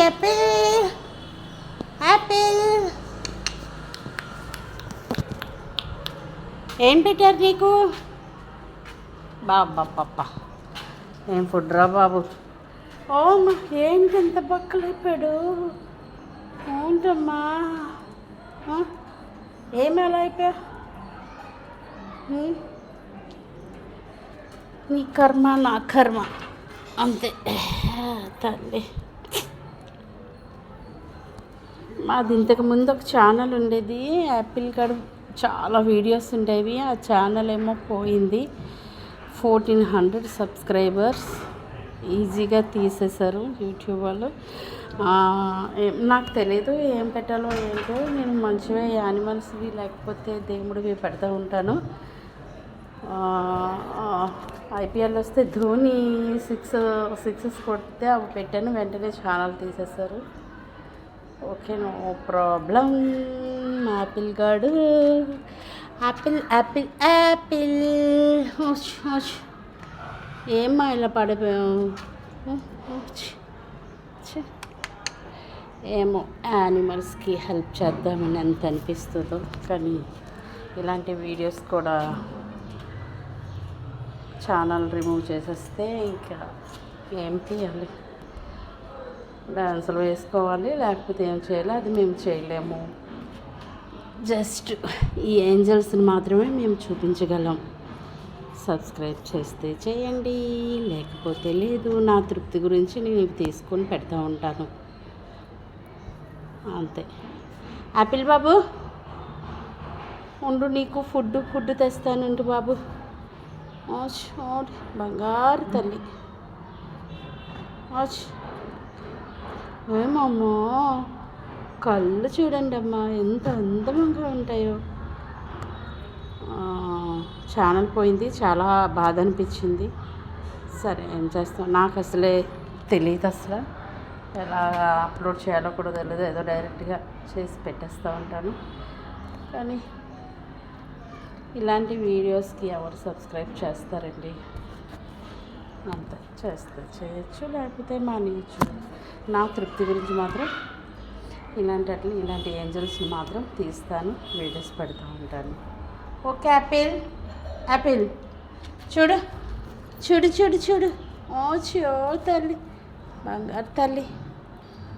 Apple Apple ఏం పెట్టారు నీకు బాబ్బా ఏం ఫుడ్ రా బాబు. ఓ ఏంటి ఎంత బక్కలైపోయాడు. ఏంటమ్మా ఏమి అలా అయిపోయా. నీ కర్మ నా కర్మ అంతే తల్లి. మాది ఇంతకుముందు ఒక ఛానల్ ఉండేది, యాపిల్ కాడ చాలా వీడియోస్ ఉండేవి. ఆ ఛానల్ ఏమో పోయింది. 1400 సబ్స్క్రైబర్స్ ఈజీగా తీసేశారు యూట్యూబ్ వాళ్ళు. నాకు తెలీదు ఏం పెట్టాలో ఏంటో. నేను మంచిగా యానిమల్స్వి లేకపోతే దేవుడివి పెడతా ఉంటాను. ఐపీఎల్ వస్తే ధోని సిక్సెస్ కొడితే అవి పెట్టాను, వెంటనే ఛానల్ తీసేశారు. Okay no problem. యాపిల్ గాడు యాపిల్ యాపిల్ యాపిల్ ఏమ్మా ఇలా పడిపోయావు. ఏమో యానిమల్స్కి హెల్ప్ చేద్దామని ఎంత అనిపిస్తుందో, కానీ ఇలాంటి వీడియోస్ కూడా ఛానల్ రిమూవ్ చేసేస్తే ఇంకా ఏం తీయాలి. డాన్సులు వేసుకోవాలి, లేకపోతే ఏం చేయాలి అది మేము చేయలేము. జస్ట్ ఈ ఏంజల్స్ని మాత్రమే మేము చూపించగలం. సబ్స్క్రైబ్ చేస్తే చేయండి, లేకపోతే లేదు. నా తృప్తి గురించి నేను తీసుకొని పెడతా ఉంటాను అంతే. యాపిల్ బాబు ఉండు, నీకు ఫుడ్ తెస్తానంటు బాబు. బంగారు తల్లి. ఏమమ్మా కళ్ళు చూడండి అమ్మా ఎంత అందంగా ఉంటాయో. ఛానల్ పోయింది, చాలా బాధ అనిపించింది. సరే ఏం చేస్తాం, నాకు అసలే తెలియదు. అసలు ఎలా అప్లోడ్ చేయాలో కూడా తెలియదు. ఏదో డైరెక్ట్గా చేసి పెట్టేస్తూ ఉంటాను. కానీ ఇలాంటి వీడియోస్కి ఎవరు సబ్స్క్రైబ్ చేస్తారండి? అంతే, చేస్తే చేయొచ్చు, లేకపోతే మానేయచ్చు. నా తృప్తి గురించి మాత్రం ఇలాంటి ఏంజల్స్ని మాత్రం తీస్తాను, వీడియోస్ పెడతా ఉంటాను. ఓకే యాపిల్ యాపిల్ చూడు చూడు చూడు చూడు. చో తల్లి, బంగారు తల్లి.